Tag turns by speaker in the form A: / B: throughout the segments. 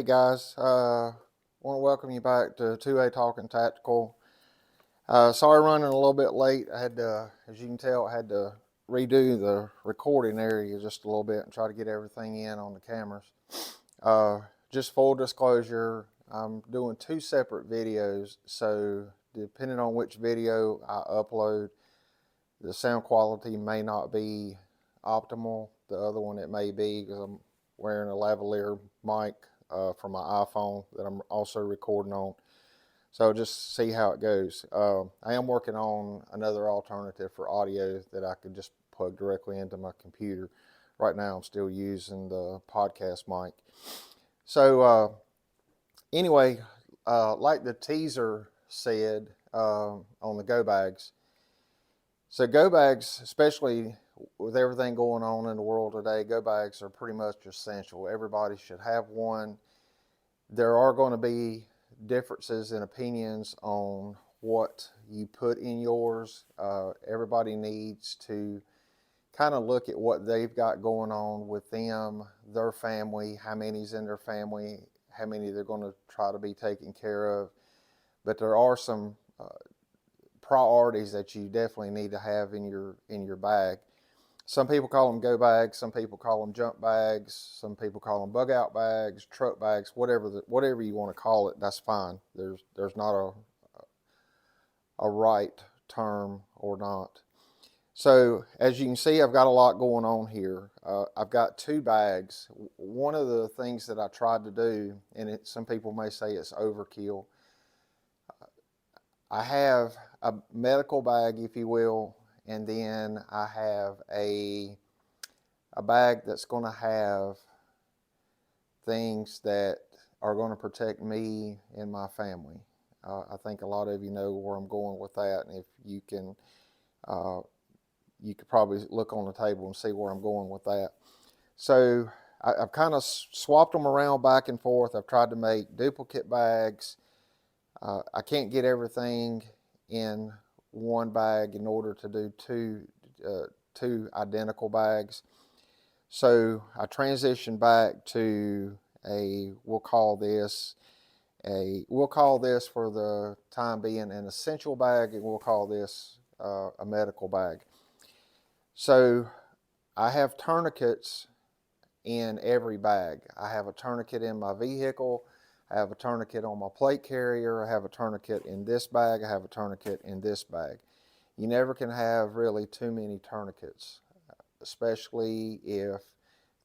A: Hey guys, want to welcome you back to 2A Talking Tactical. Sorry running a little bit late. I had to, as you can tell, I had to redo the recording area just a little bit and try to get everything in on the cameras. Just full disclosure, I'm doing two separate videos, so depending on which video I upload, the sound quality may not be optimal. The other one it may be because I'm wearing a lavalier mic from my iPhone that I'm also recording on. So just see how it goes. I am working on another alternative for audio that I could just plug directly into my computer. Right now I'm still using the podcast mic. So anyway, like the teaser said on the go bags. So go bags, especially with everything going on in the world today, go bags are pretty much essential. Everybody should have one. There are going to be differences in opinions on what you put in yours. Everybody needs to kind of look at what they've got going on with them, their family, how many's in their family, how many they're going to try to be taken care of. But there are some priorities that you definitely need to have in your bag. Some people call them go bags. Some people call them jump bags. Some people call them bug out bags, truck bags, whatever you want to call it. That's fine. There's not a right term or not. So as you can see, I've got a lot going on here. I've got two bags. One of the things that I tried to do, and some people may say it's overkill. I have a medical bag, if you will, and then I have a bag that's going to have things that are going to protect me and my family. I think a lot of you know where I'm going with that, and if you can, you could probably look on the table and see where I'm going with that. So I've kind of swapped them around back and forth. I've tried to make duplicate bags. I can't get everything in one bag in order to do two identical bags. So I transitioned back to we'll call this for the time being an essential bag, and we'll call this a medical bag. So I have tourniquets in every bag. I have a tourniquet in my vehicle. I have a tourniquet on my plate carrier. I have a tourniquet in this bag. I have a tourniquet in this bag. You never can have really too many tourniquets, especially if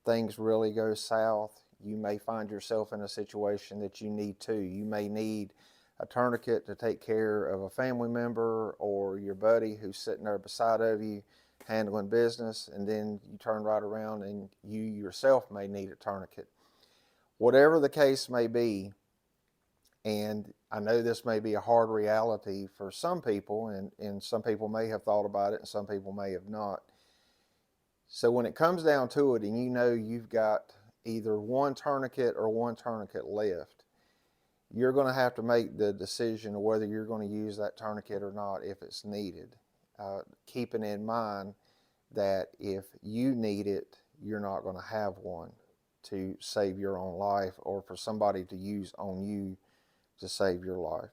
A: things really go south. You may find yourself in a situation that you need two. You may need a tourniquet to take care of a family member or your buddy who's sitting there beside of you handling business, and then you turn right around and you yourself may need a tourniquet. Whatever the case may be, and I know this may be a hard reality for some people, and some people may have thought about it and some people may have not. So when it comes down to it and you know you've got either one tourniquet or one tourniquet left, you're going to have to make the decision of whether you're going to use that tourniquet or not if it's needed. Keeping in mind that if you need it, you're not going to have one to save your own life or for somebody to use on you to save your life.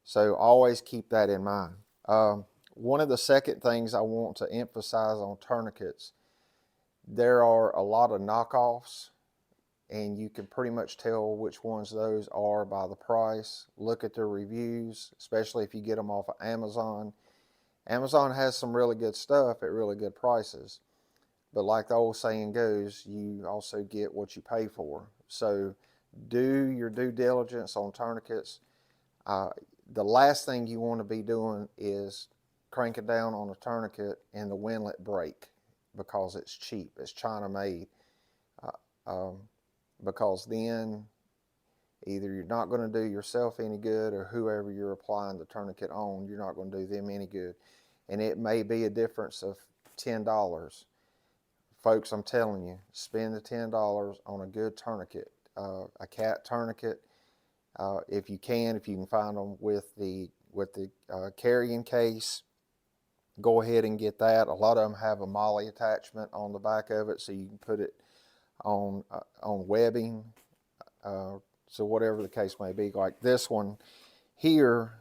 A: So always keep that in mind. One of the second things I want to emphasize on tourniquets, there are a lot of knockoffs, and you can pretty much tell which ones those are by the price. Look at their reviews, especially if you get them off of Amazon. Amazon has some really good stuff at really good prices. But like the old saying goes, you also get what you pay for. So do your due diligence on tourniquets. The last thing you want to be doing is cranking down on a tourniquet and the windlet break because it's cheap, it's China made. Because then either you're not going to do yourself any good, or whoever you're applying the tourniquet on, you're not going to do them any good. And it may be a difference of $10. Folks, I'm telling you, spend the $10 on a good tourniquet, a cat tourniquet. If you can find them with the carrying case, go ahead and get that. A lot of them have a MOLLE attachment on the back of it, so you can put it on webbing So whatever the case may be, like this one here,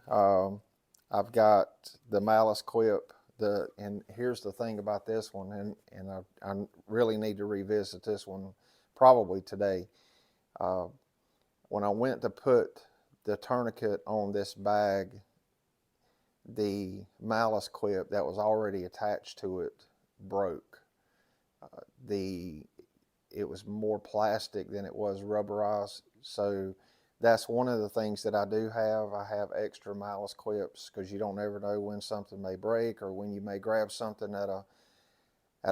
A: I've got the malice clip. And here's the thing about this one, and I really need to revisit this one probably today. When I went to put the tourniquet on this bag, the malice clip that was already attached to it broke. It was more plastic than it was rubberized, so that's one of the things that I do have. I have extra malice clips because you don't ever know when something may break, or when you may grab something at a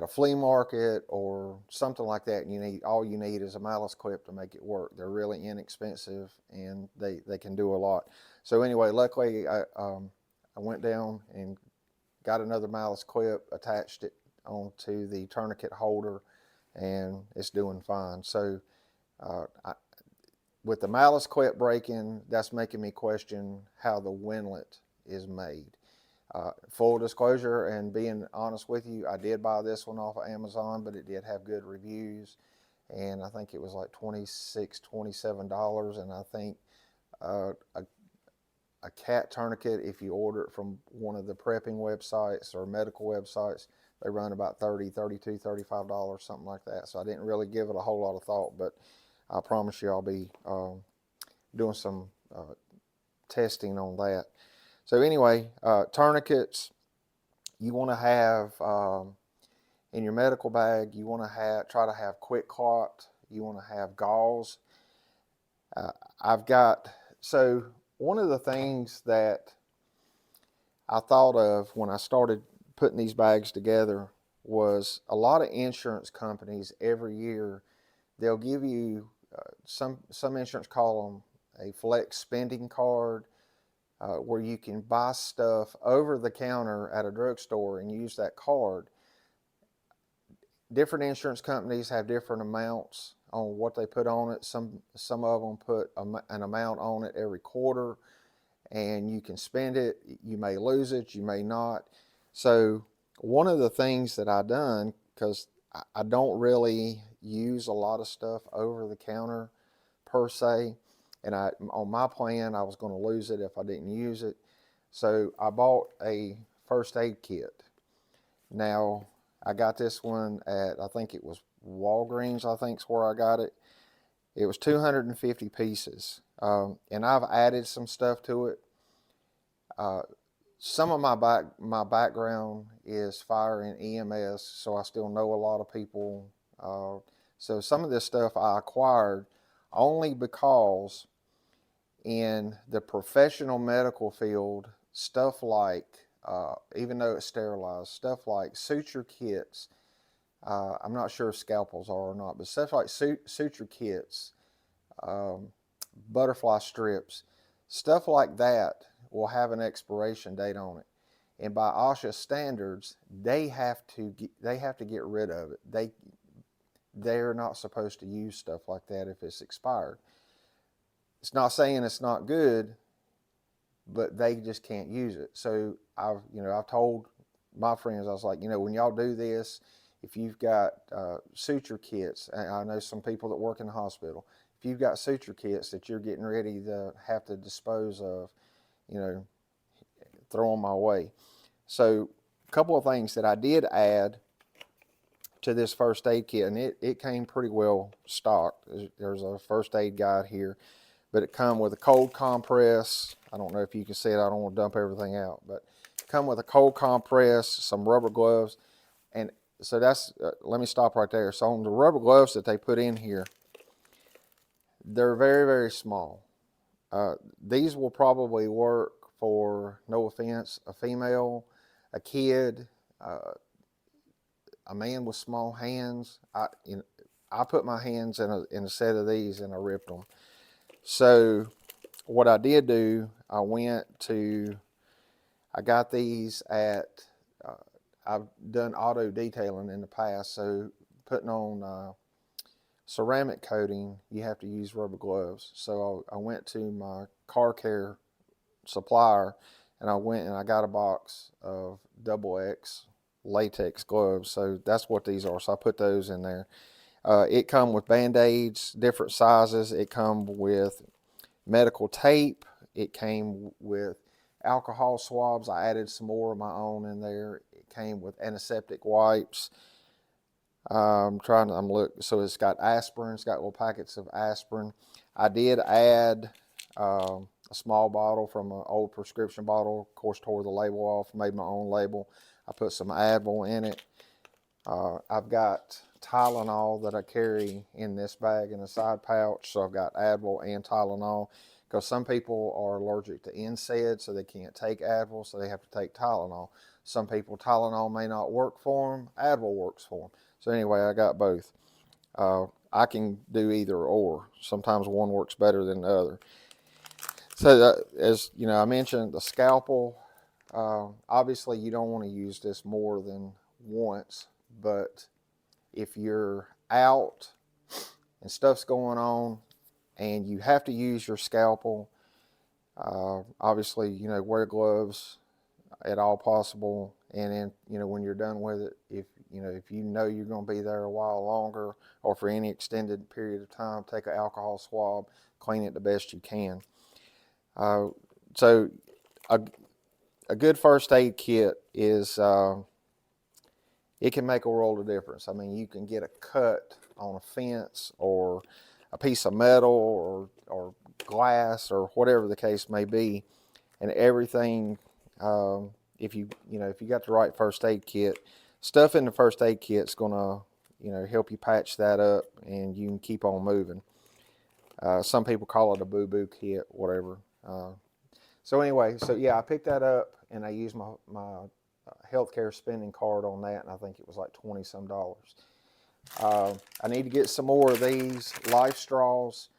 A: flea market or something like that, and all you need is a malice clip to make it work. They're really inexpensive, and they can do a lot. So anyway, luckily I went down and got another malice clip, attached it onto the tourniquet holder, and it's doing fine. So with the malice clip breaking, that's making me question how the windlet is made. Full disclosure and being honest with you, I did buy this one off of Amazon, but it did have good reviews, and I think it was like $26, $27, and I think a cat tourniquet, if you order it from one of the prepping websites or medical websites, they run about $30, $32, $35, something like that. So I didn't really give it a whole lot of thought, but I promise you I'll be doing some testing on that. So anyway, tourniquets, you want to have in your medical bag, you want to try to have quick clot, you want to have gauze. So one of the things that I thought of when I started putting these bags together was a lot of insurance companies every year, they'll give you some insurance call them a flex spending card, where you can buy stuff over the counter at a drugstore and use that card. Different insurance companies have different amounts on what they put on it. Some of them put an amount on it every quarter, and you can spend it. You may lose it, you may not. So one of the things that I've done, because I don't really use a lot of stuff over the counter per se, and on my plan I was going to lose it if I didn't use it. So I bought a first aid kit. Now I got this one at, I think it was Walgreens, I think is where I got it. It was 250 pieces, and I've added some stuff to it. Some of my background is fire and EMS, so I still know a lot of people. So some of this stuff I acquired only because in the professional medical field, stuff like, even though it's sterilized, stuff like suture kits, I'm not sure if scalpels are or not, but stuff like suture kits, butterfly strips, stuff like that will have an expiration date on it. And by OSHA standards, they have to get rid of it. They're not supposed to use stuff like that if it's expired. It's not saying it's not good, but they just can't use it. So I've told my friends, I was like, when y'all do this, if you've got suture kits, and I know some people that work in the hospital, if you've got suture kits that you're getting ready to have to dispose of, throw them my way. So a couple of things that I did add to this first aid kit, and it came pretty well stocked. There's a first aid guide here, but it come with a cold compress. I don't know if you can see it. I don't want to dump everything out, but it come with a cold compress, some rubber gloves, and so that's, let me stop right there. So on the rubber gloves that they put in here, they're very, very small. These will probably work for, no offense, a female, a kid, a man with small hands. I put my hands in a set of these and I ripped them. So what I did do, I got these at, I've done auto detailing in the past, so putting on ceramic coating, you have to use rubber gloves. So I went to my car care supplier, and I got a box of XX latex gloves. So that's what these are. So I put those in there. It come with Band-Aids, different sizes. It come with medical tape. It came with alcohol swabs. I added some more of my own in there. It came with antiseptic wipes. I'm look. So it's got aspirin. It's got little packets of aspirin. I did add a small bottle from an old prescription bottle. Of course, tore the label off. Made my own label. I put some Advil in it. I've got Tylenol that I carry in this bag in a side pouch. So I've got Advil and Tylenol, because some people are allergic to NSAID, so they can't take Advil, so they have to take Tylenol. Some people, Tylenol may not work for them. Advil works for them. So anyway, I got both. I can do either or. Sometimes one works better than the other. So as you know, I mentioned the scalpel. Obviously, you don't want to use this more than once, but if you're out and stuff's going on and you have to use your scalpel, obviously, you know, wear gloves at all possible. And then, you know, when you're done with it, if you know you're going to be there a while longer or for any extended period of time, take an alcohol swab, clean it the best you can. So a good first aid kit is, it can make a world of difference. I mean, you can get a cut on a fence or a piece of metal or glass or whatever the case may be, and everything. If you got the right first aid kit, stuff in the first aid kit's gonna help you patch that up, and you can keep on moving. Some people call it a boo-boo kit, whatever. So anyway, yeah, I picked that up and I used my healthcare spending card on that, and I think it was like $20 some. I need to get some more of these Life Straws.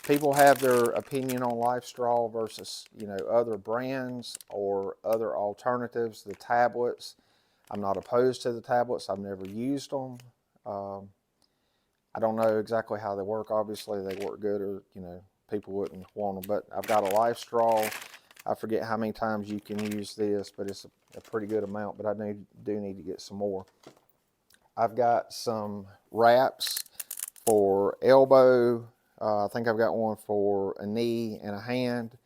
A: People have their opinion on Life Straw versus other brands or other alternatives. The tablets, I'm not opposed to the tablets. I've never used them. I don't know exactly how they work. Obviously, they work good, or people wouldn't want them. But I've got a Life Straw. I forget how many times you can use this, but it's a pretty good amount. But I do need to get some more. I've got some wraps for elbow. I think I've got one for a knee and a hand,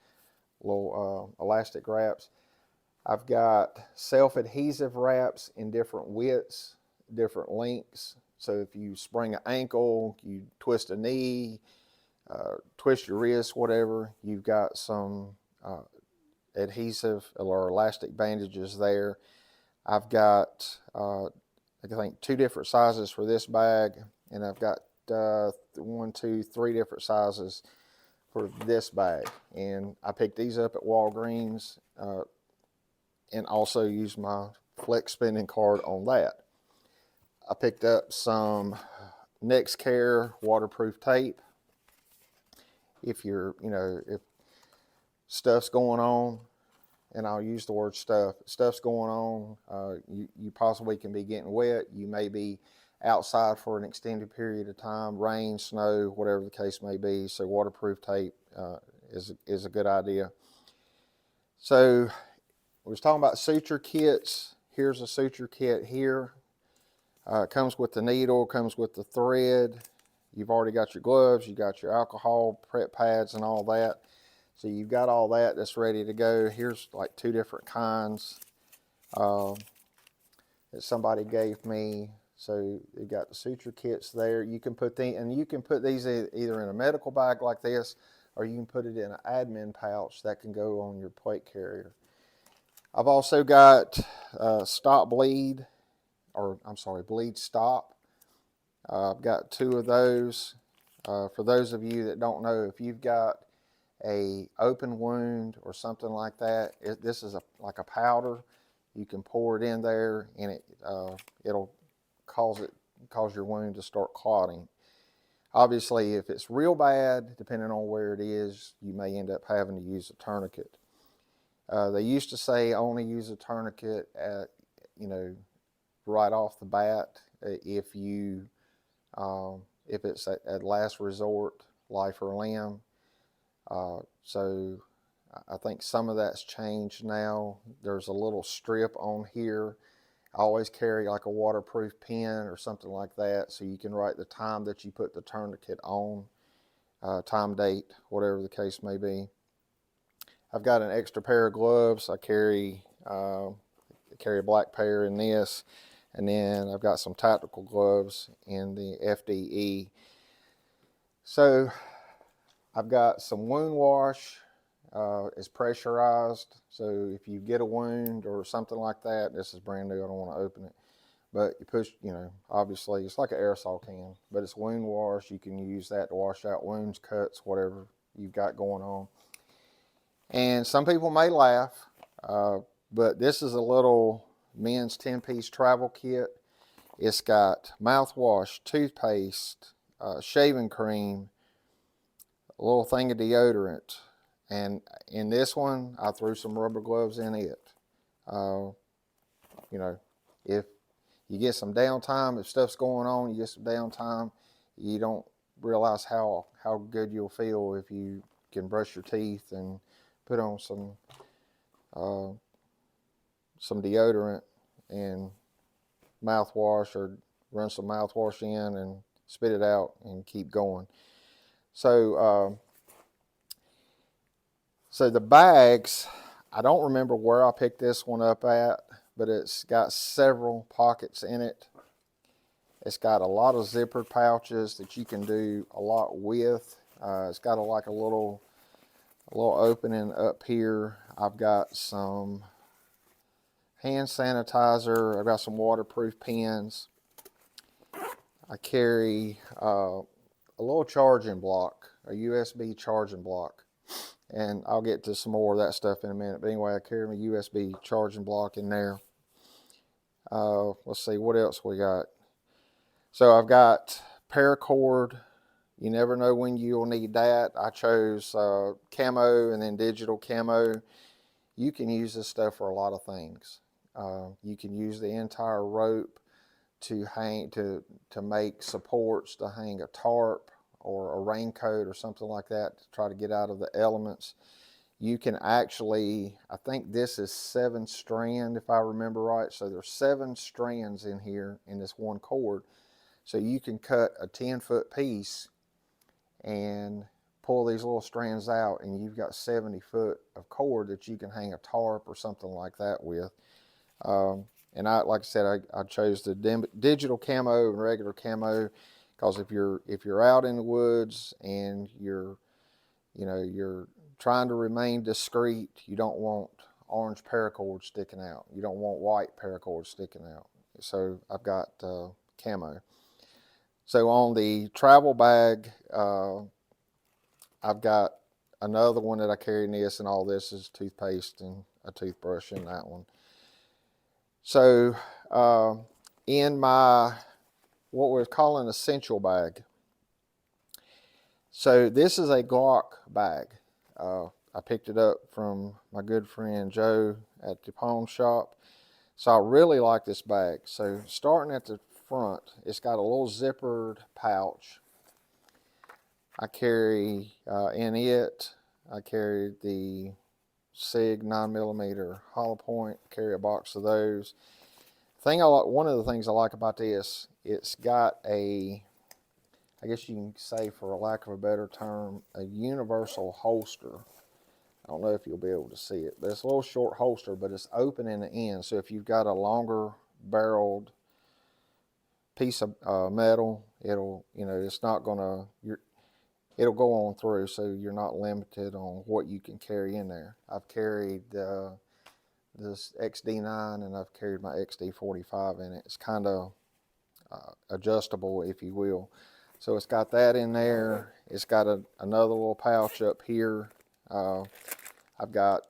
A: little elastic wraps. I've got self-adhesive wraps in different widths, different lengths. So if you sprain an ankle, you twist a knee, twist your wrist, whatever, you've got some adhesive or elastic bandages there. I've got, I think, 2 different sizes for this bag, and I've got 1, 2, 3 different sizes for this bag. And I picked these up at Walgreens and also used my flex spending card on that. I picked up some NextCare waterproof tape. If if stuff's going on, and I'll use the word stuff's going on, you possibly can be getting wet. You may be outside for an extended period of time, rain, snow, whatever the case may be. So waterproof tape is a good idea. So we was talking about suture kits. Here's a suture kit here. It comes with the needle, comes with the thread. You've already got your gloves, you got your alcohol prep pads and all that. So you've got all that's ready to go. Here's like 2 different kinds that somebody gave me. So you got the suture kits there. You can put these either in a medical bag like this, or you can put it in an admin pouch that can go on your plate carrier. I've also got Stop Bleed, Bleed Stop. I've got 2 of those. For those of you that don't know, if you've got a open wound or something like that, this is like a powder. You can pour it in there, and it'll cause your wound to start clotting. Obviously, if it's real bad, depending on where it is, you may end up having to use a tourniquet. They used to say only use a tourniquet at right off the bat if it's at last resort, life or limb. So I think some of that's changed now. There's a little strip on here. I always carry like a waterproof pen or something like that, so you can write the time that you put the tourniquet on, time, date, whatever the case may be. I've got an extra pair of gloves. I carry a black pair in this, and then I've got some tactical gloves in the FDE. So I've got some wound wash. It's pressurized, so if you get a wound or something like that, this is brand new, I don't want to open it, but you push, obviously it's like an aerosol can, but it's wound wash. You can use that to wash out wounds, cuts, whatever you've got going on. And some people may laugh, but this is a little men's 10-piece travel kit. It's got mouthwash, toothpaste, shaving cream, a little thing of deodorant, and in this one I threw some rubber gloves in it. If you get some downtime, if stuff's going on, you get some downtime, you don't realize how good you'll feel if you can brush your teeth and put on some deodorant and mouthwash, or run some mouthwash in and spit it out and keep going. So the bags, I don't remember where I picked this one up at, but it's got several pockets in it. It's got a lot of zippered pouches that you can do a lot with. It's got a little opening up here. I've got some hand sanitizer. I've got some waterproof pens. I carry a little charging block, a USB charging block. And I'll get to some more of that stuff in a minute. But anyway, I carry my USB charging block in there. Let's see, what else we got? So I've got paracord. You never know when you'll need that. I chose camo and then digital camo. You can use this stuff for a lot of things. You can use the entire rope to make supports to hang a tarp or a raincoat or something like that to try to get out of the elements. You can actually, I think this is 7 strand if I remember right. So there's 7 strands in here in this one cord. So you can cut a 10-foot piece and pull these little strands out, and you've got 70 foot of cord that you can hang a tarp or something like that with. And like I said, I chose the digital camo and regular camo, because if you're out in the woods and you're trying to remain discreet, you don't want orange paracord sticking out. You don't want white paracord sticking out. So I've got camo. So on the travel bag, I've got another one that I carry in this, and all this is toothpaste and a toothbrush in that one. So in my, what we're calling essential bag, so this is a Glock bag. I picked it up from my good friend Joe at the pawn shop. So I really like this bag. So starting at the front, it's got a little zippered pouch. I carry I carry the SIG 9mm hollow point, carry a box of those. One of the things I like about this, it's got I guess you can say, for a lack of a better term, a universal holster. I don't know if you'll be able to see it, but it's a little short holster, but it's open in the end. So if you've got a longer barreled piece of metal, it's not gonna, it'll go on through, so you're not limited on what you can carry in there. I've carried this XD9 and I've carried my XD45 in it. It's kind of adjustable, if you will. So it's got that in there. It's got another little pouch up here. I've got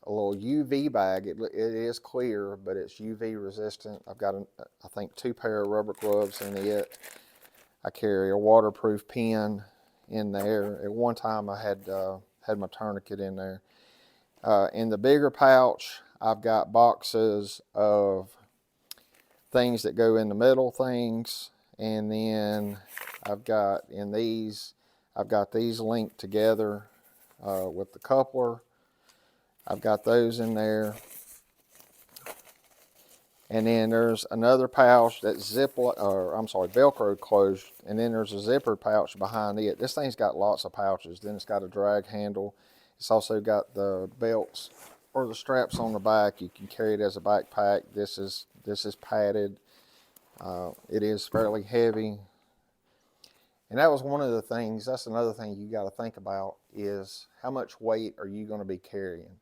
A: a little UV bag. It is clear, but it's UV resistant. I've got, I think, 2 pair of rubber gloves in it. I carry a waterproof pen in there. At one time I had my tourniquet in there. In the bigger pouch, I've got boxes of things that go in the metal things, and then I've got these linked together with the coupler. I've got those in there. And then there's another pouch that's Velcro closed, and then there's a zipper pouch behind it. This thing's got lots of pouches. Then it's got a drag handle. It's also got the belts or the straps on the back. You can carry it as a backpack. This is padded. It is fairly heavy. And that was one of the things, that's another thing you got to think about, is how much weight are you going to be carrying?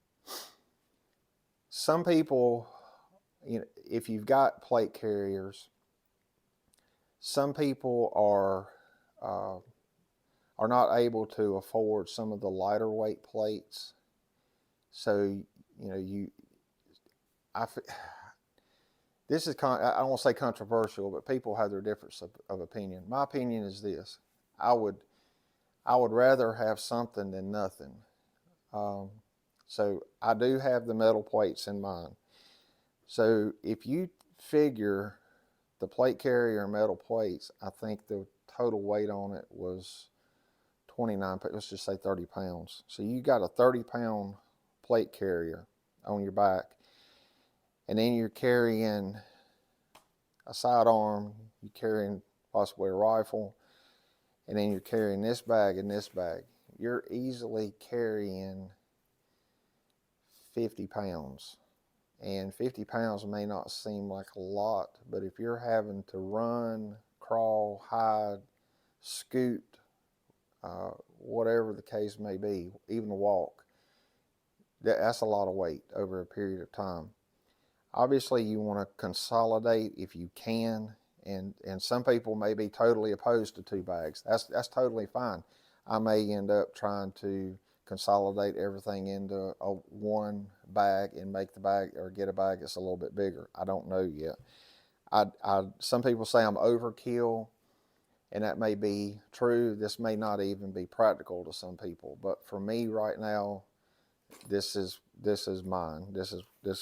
A: Some people, if you've got plate carriers, some people are not able to afford some of the lighter weight plates. So, this is, I don't want to say controversial, but people have their difference of opinion. My opinion is this: I would rather have something than nothing. So I do have the metal plates in mind. So if you figure the plate carrier and metal plates, I think the total weight on it was 29, let's just say 30 pounds. So you got a 30-pound plate carrier on your back, and then you're carrying a sidearm, you're carrying possibly a rifle, and then you're carrying this bag and this bag. You're easily carrying 50 pounds. And 50 pounds may not seem like a lot, but if you're having to run, crawl, hide, scoot, whatever the case may be, even walk, that's a lot of weight over a period of time. Obviously, you want to consolidate if you can, and some people may be totally opposed to 2 bags. That's totally fine. I may end up trying to consolidate everything into one bag and make the bag, or get a bag that's a little bit bigger. I don't know yet. Some people say I'm overkill, and that may be true. This may not even be practical to some people, but for me right now, this is mine. This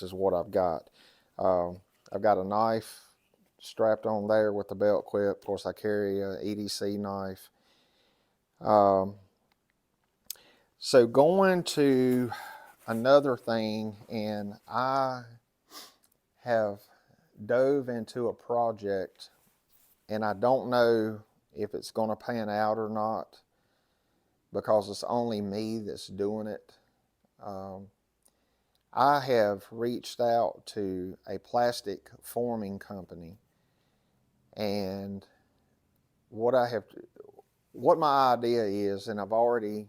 A: is what I've got. I've got a knife strapped on there with the belt clip. Of course, I carry a EDC knife. So going to another thing, and I have dove into a project, and I don't know if it's going to pan out or not, because it's only me that's doing it. I have reached out to a plastic forming company, and what my idea is, and I've already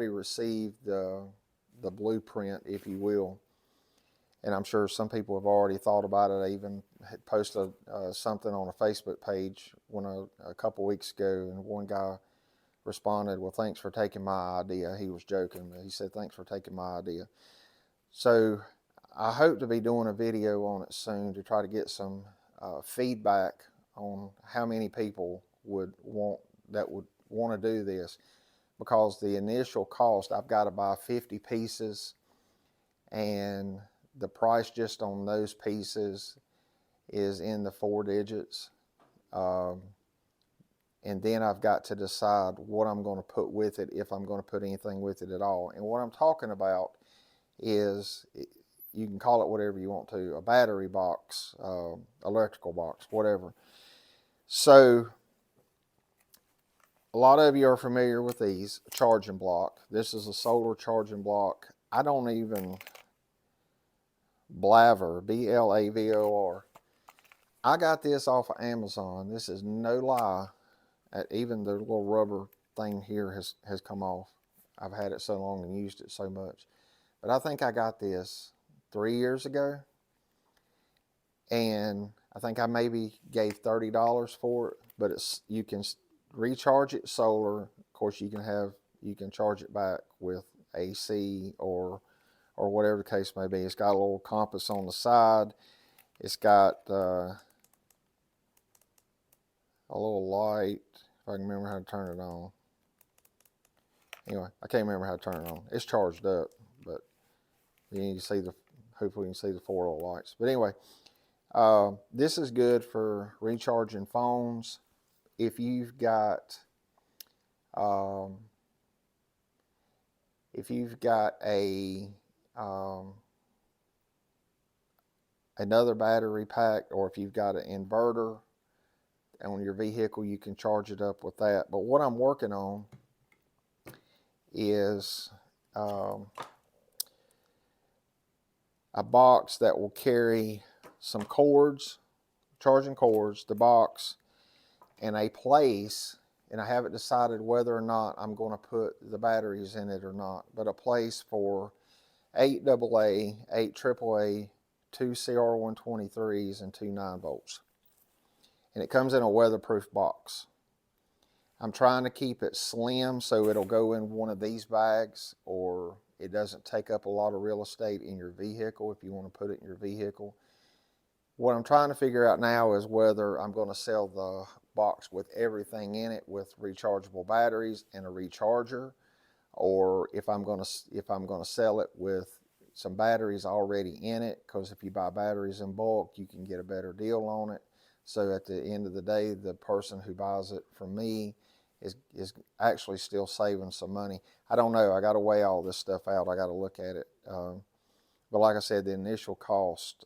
A: received the blueprint, if you will, and I'm sure some people have already thought about it. I even had posted something on a Facebook page a couple weeks ago, and one guy responded, "Well, thanks for taking my idea." He was joking, but he said, "Thanks for taking my idea." So I hope to be doing a video on it soon to try to get some feedback on how many people would want to do this, because the initial cost, I've got to buy 50 pieces, and the price just on those pieces is in the 4 digits. And then I've got to decide what I'm going to put with it, if I'm going to put anything with it at all. And what I'm talking about is, you can call it whatever you want to, a battery box, electrical box, whatever. So a lot of you are familiar with these, charging block. This is a solar charging block. I don't even Blavor, BLAVOR. I got this off of Amazon. This is no lie. Even the little rubber thing here has come off. I've had it so long and used it so much. But I think I got this 3 years ago, and I think I maybe gave $30 for it. But you can recharge it solar. Of course, you can charge it back with AC or whatever the case may be. It's got a little compass on the side. It's got a little light, if I can remember how to turn it on. Anyway, I can't remember how to turn it on. It's charged up, but you can see hopefully you can see the 4 little lights. But anyway, this is good for recharging phones. If you've got a another battery pack, or if you've got an inverter on your vehicle, you can charge it up with that. But what I'm working on is a box that will carry some cords, charging cords, the box, and a place, and I haven't decided whether or not I'm going to put the batteries in it or not, but a place for 8 AA, 8 AAA, 2 CR123s, and 2 9-volts. And it comes in a weatherproof box. I'm trying to keep it slim so it'll go in one of these bags, or it doesn't take up a lot of real estate in your vehicle if you want to put it in your vehicle. What I'm trying to figure out now is whether I'm going to sell the box with everything in it, with rechargeable batteries and a recharger, or if I'm going to sell it with some batteries already in it, because if you buy batteries in bulk, you can get a better deal on it. So at the end of the day, the person who buys it from me is actually still saving some money. I don't know. I got to weigh all this stuff out. I got to look at it. But like I said, the initial cost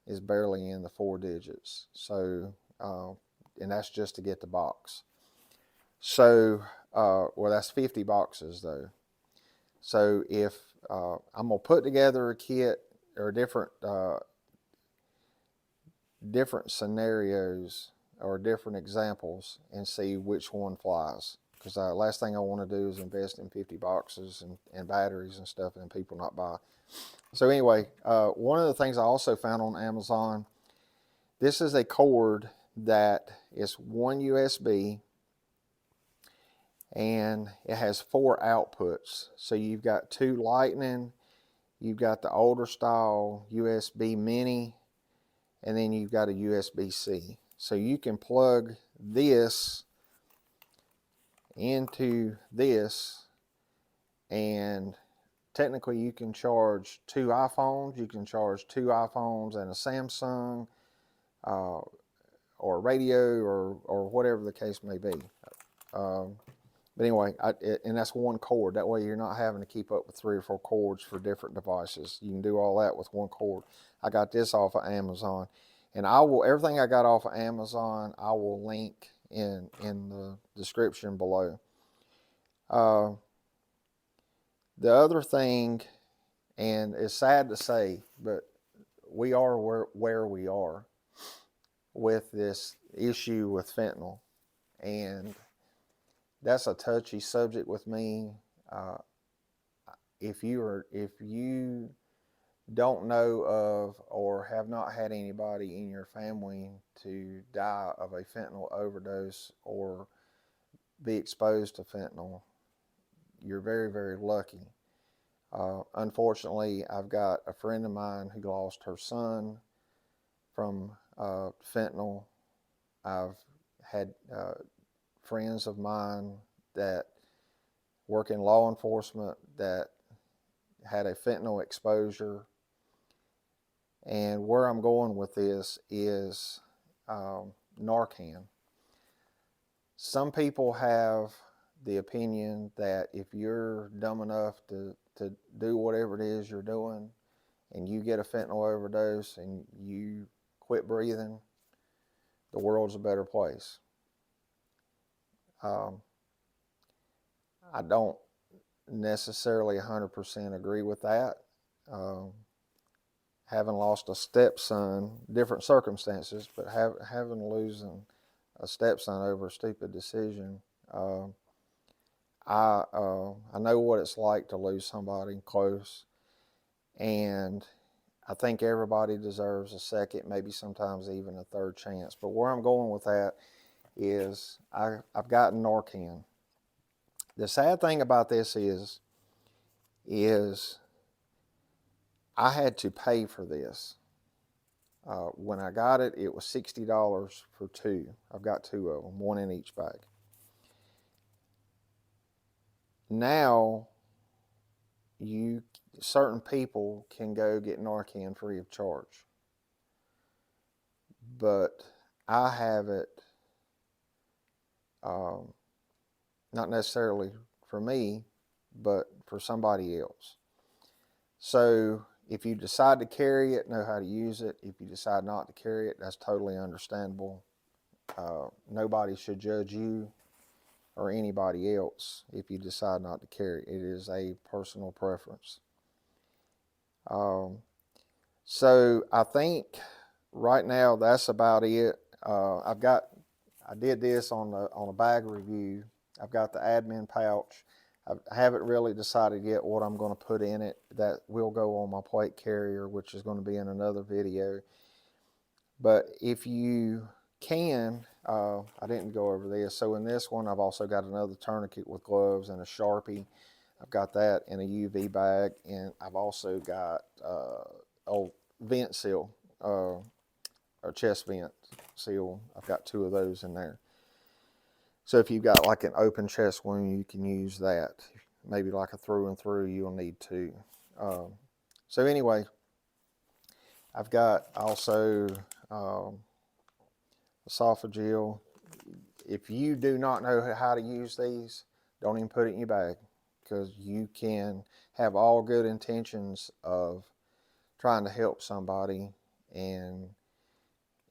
A: is barely in the 4 digits. So, and that's just to get the box. So, well, that's 50 boxes though. So if I'm gonna put together a kit or different scenarios or different examples and see which one flies. Because last thing I want to do is invest in 50 boxes and batteries and stuff and people not buy. So anyway, one of the things I also found on Amazon, this is a cord that is one USB and it has 4 outputs. So you've got 2 Lightning, you've got the older style USB Mini, and then you've got a USB-C. So you can plug this into this, and technically you can charge 2 iPhones, you can charge 2 iPhones and a Samsung, or a radio, or whatever the case may be. But anyway, and that's one cord. That way you're not having to keep up with 3 or 4 cords for different devices. You can do all that with one cord. I got this off of Amazon. And everything I got off of Amazon, I will link in the description below. The other thing, and it's sad to say, but we are where we are with this issue with fentanyl. And that's a touchy subject with me. If you don't know of or have not had anybody in your family to die of a fentanyl overdose or be exposed to fentanyl, you're very, very lucky. Unfortunately, I've got a friend of mine who lost her son from fentanyl. I've had friends of mine that work in law enforcement that had a fentanyl exposure. And where I'm going with this is Narcan. Some people have the opinion that if you're dumb enough to do whatever it is you're doing and you get a fentanyl overdose and you quit breathing, the world's a better place. I don't necessarily 100% agree with that. Having lost a stepson, different circumstances, but losing a stepson over a stupid decision, I know what it's like to lose somebody close, and I think everybody deserves a second, maybe sometimes even a third chance. But where I'm going with that is I've gotten Narcan. The sad thing about this is I had to pay for this. When I got it, it was $60 for 2. I've got 2 of them, 1 in each bag. Now, certain people can go get Narcan free of charge. But I have it, not necessarily for me, but for somebody else. So If you decide to carry it, know how to use it. If you decide not to carry it, that's totally understandable. Nobody should judge you or anybody else if you decide not to carry it. It is a personal preference. So I think right now that's about it. I did this on a bag review. I've got the admin pouch. I haven't really decided yet what I'm going to put in it. That will go on my plate carrier, which is going to be in another video. But if you can, I didn't go over this. So in this one, I've also got another tourniquet with gloves and a Sharpie. I've got that in a UV bag, and I've also got old vent seal, or chest vent seal. I've got 2 of those in there. So if you've got like an open chest wound, you can use that. Maybe like a through and through, you'll need 2. So anyway, I've got also esophageal. If you do not know how to use these, don't even put it in your bag, because you can have all good intentions of trying to help somebody and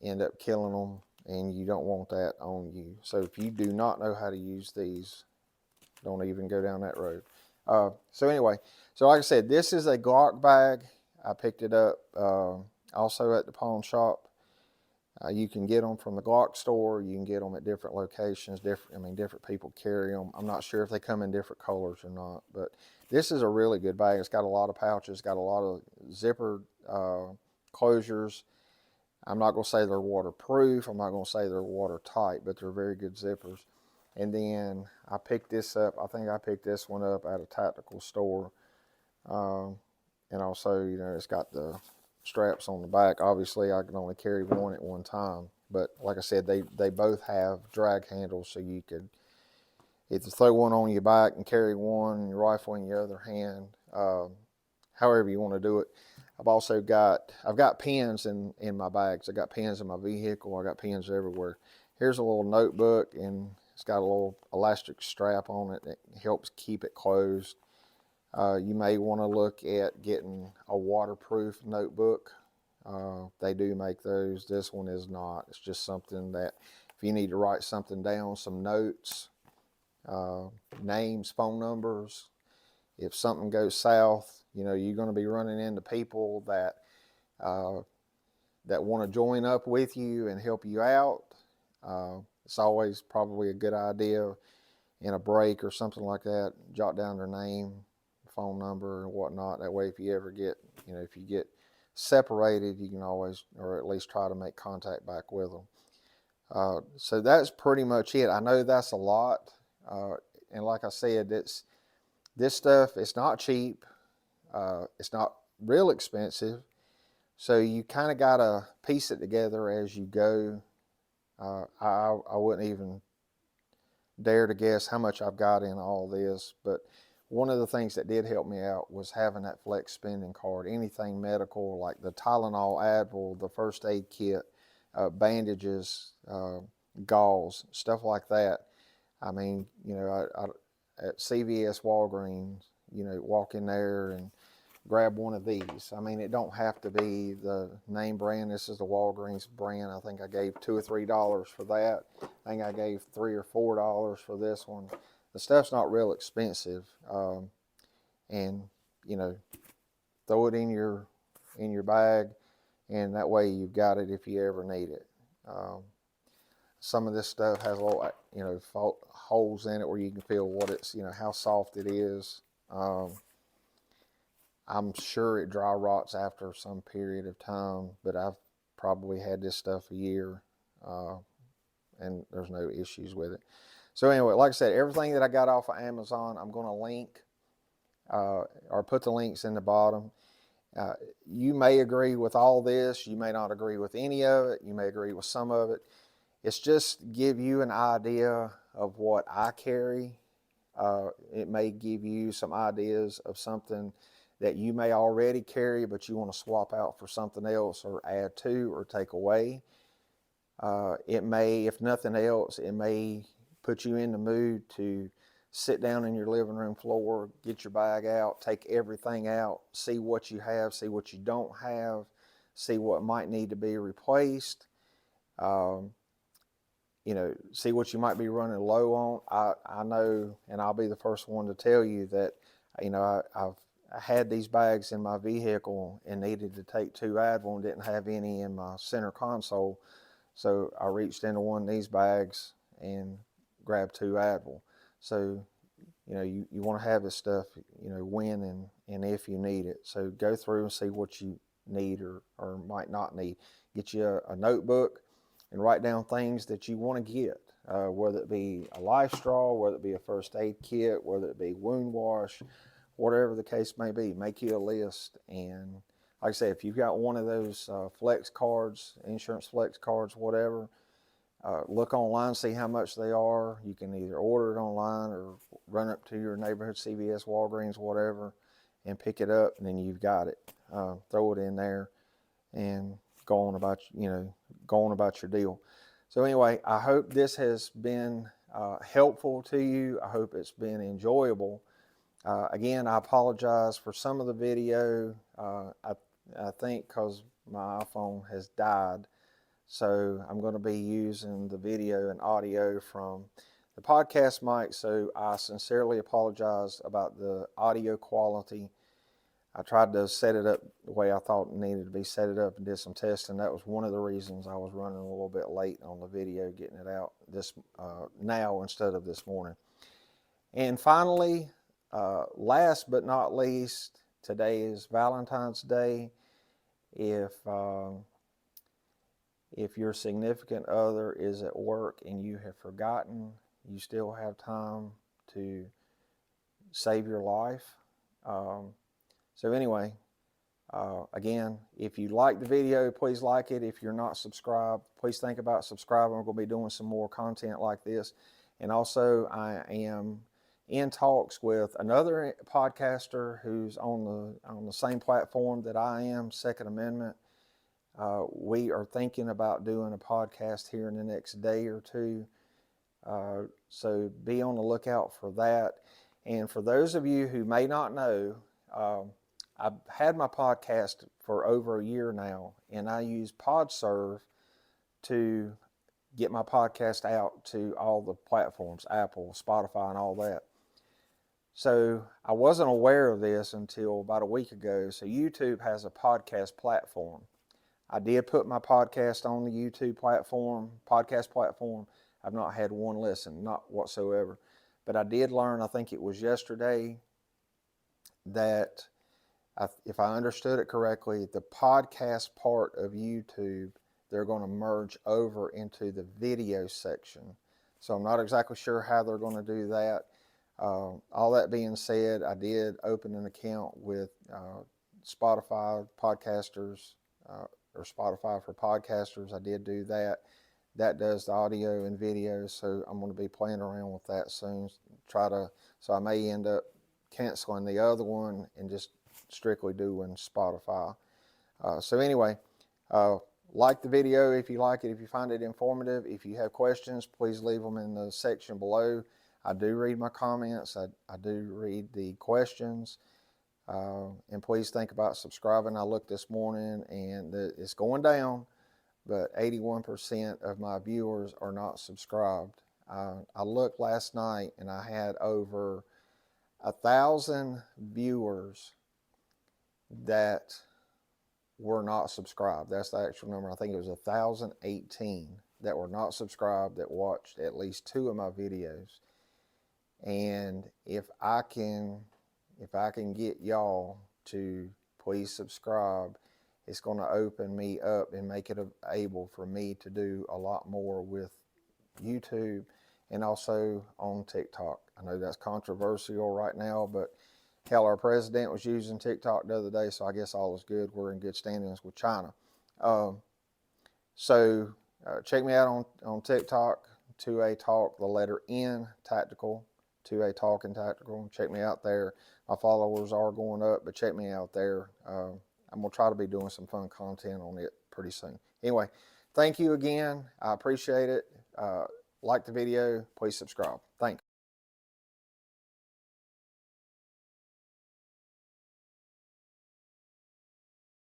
A: end up killing them, and you don't want that on you. So if you do not know how to use these, don't even go down that road. So anyway, so like I said, this is a Glock bag. I picked it up also at the pawn shop. You can get them from the Glock store. You can get them at different locations. Different people carry them. I'm not sure if they come in different colors or not, but this is a really good bag. It's got a lot of pouches, got a lot of zipper closures. I'm not going to say they're waterproof. I'm not going to say they're watertight, but they're very good zippers. And then I picked this up. I think I picked this one up at a tactical store. And also, it's got the straps on the back. Obviously, I can only carry one at one time. But like I said, they both have drag handles, so you could either throw one on your back and carry one, your rifle in your other hand, however you want to do it. I've got pens in my bags. I got pens in my vehicle. I got pens everywhere. Here's a little notebook, and it's got a little elastic strap on it that helps keep it closed. You may want to look at getting a waterproof notebook. They do make those. This one is not. It's just something that if you need to write something down, some notes, names, phone numbers, if something goes south, you're going to be running into people that want to join up with you and help you out. It's always probably a good idea in a break or something like that, jot down their name, phone number, and whatnot. That way, if you ever get, if you get separated, you can always, or at least try to make contact back with them. So that's pretty much it. I know that's a lot. And like I said, this stuff, it's not cheap. It's not real expensive. So you kind of got to piece it together as you go. I wouldn't even dare to guess how much I've got in all this, but one of the things that did help me out was having that flex spending card. Anything medical, like the Tylenol, Advil, the first aid kit, bandages, gauze, stuff like that. I mean, at CVS, Walgreens, walk in there and grab one of these. I mean, it don't have to be the name brand. This is the Walgreens brand. I think I gave $2 or $3 for that. I think I gave $3 or $4 for this one. The stuff's not real expensive, and throw it in your bag, and that way you've got it if you ever need it. Some of this stuff has little holes in it where you can feel what it's how soft it is. I'm sure it dry rots after some period of time, but I've probably had this stuff a year, and there's no issues with it. So anyway, like I said, everything that I got off of Amazon, I'm going to link or put the links in the bottom. You may agree with all this. You may not agree with any of it. You may agree with some of it. It's just give you an idea of what I carry. It may give you some ideas of something that you may already carry, but you want to swap out for something else or add to or take away. It may, if nothing else, it may put you in the mood to sit down in your living room floor, get your bag out, take everything out, see what you have, see what you don't have, see what might need to be replaced. You know, see what you might be running low on. I know, and I'll be the first one to tell you that, you know, I had these bags in my vehicle and needed to take 2 Advil and didn't have any in my center console. So I reached into one of these bags and grabbed 2 Advil. So, you know, you want to have this stuff, you know, when and if you need it. So go through and see what you need or might not need. Get you a notebook and write down things that you want to get, whether it be a life straw, whether it be a first aid kit, whether it be wound wash, whatever the case may be. Make you a list. And like I said, if you've got one of those flex cards, insurance flex cards, whatever, look online, see how much they are. You can either order it online or run up to your neighborhood CVS, Walgreens, whatever, and pick it up, and then you've got it. Throw it in there and go on about your deal. So anyway, I hope this has been helpful to you. I hope it's been enjoyable. Again, I apologize for some of the video. I think because my iPhone has died, so I'm going to be using the video and audio from the podcast mic. So I sincerely apologize about the audio quality. I tried to set it up the way I thought it needed to be set it up and did some testing. That was one of the reasons I was running a little bit late on the video, getting it out this now instead of this morning. And finally, last but not least, today is Valentine's Day. If your significant other is at work and you have forgotten, you still have time to save your life. So anyway, again, if you like the video, please like it. If you're not subscribed, please think about subscribing. We're going to be doing some more content like this. And also, I am in talks with another podcaster who's on the same platform that I am, Second Amendment. We are thinking about doing a podcast here in the next day or two. So be on the lookout for that. And for those of you who may not know, I've had my podcast for over a year now, and I use PodServe to get my podcast out to all the platforms, Apple, Spotify, and all that. So I wasn't aware of this until about a week ago. So YouTube has a podcast platform. I did put my podcast on the YouTube platform, podcast platform. I've not had one listen, not whatsoever. But I did learn, I think it was yesterday, that if I understood it correctly, the podcast part of YouTube, they're going to merge over into the video section. So I'm not exactly sure how they're going to do that. All that being said, I did open an account with Spotify podcasters, or Spotify for podcasters. I did do that. That does the audio and video, so I'm going to be playing around with that soon. So I may end up canceling the other one and just strictly doing Spotify. So anyway, like the video if you like it, if you find it informative. If you have questions, please leave them in the section below. I do read my comments. I do read the questions. And please think about subscribing. I looked this morning and it's going down, but 81% of my viewers are not subscribed. I looked last night and I had over 1,000 viewers that were not subscribed. That's the actual number. I think it was 1,018 that were not subscribed that watched at least 2 of my videos. And if I can get y'all to please subscribe, it's going to open me up and make it able for me to do a lot more with YouTube and also on TikTok. I know that's controversial right now, but hell, our president was using TikTok the other day, so I guess all is good. We're in good standings with China. So check me out on TikTok, 2A Talk, the letter N, Tactical, 2A Talk and Tactical. Check me out there. My followers are going up, but check me out there. I'm going to try to be doing some fun content on it pretty soon. Anyway, thank you again. I appreciate it. Like the video. Please subscribe. Thanks.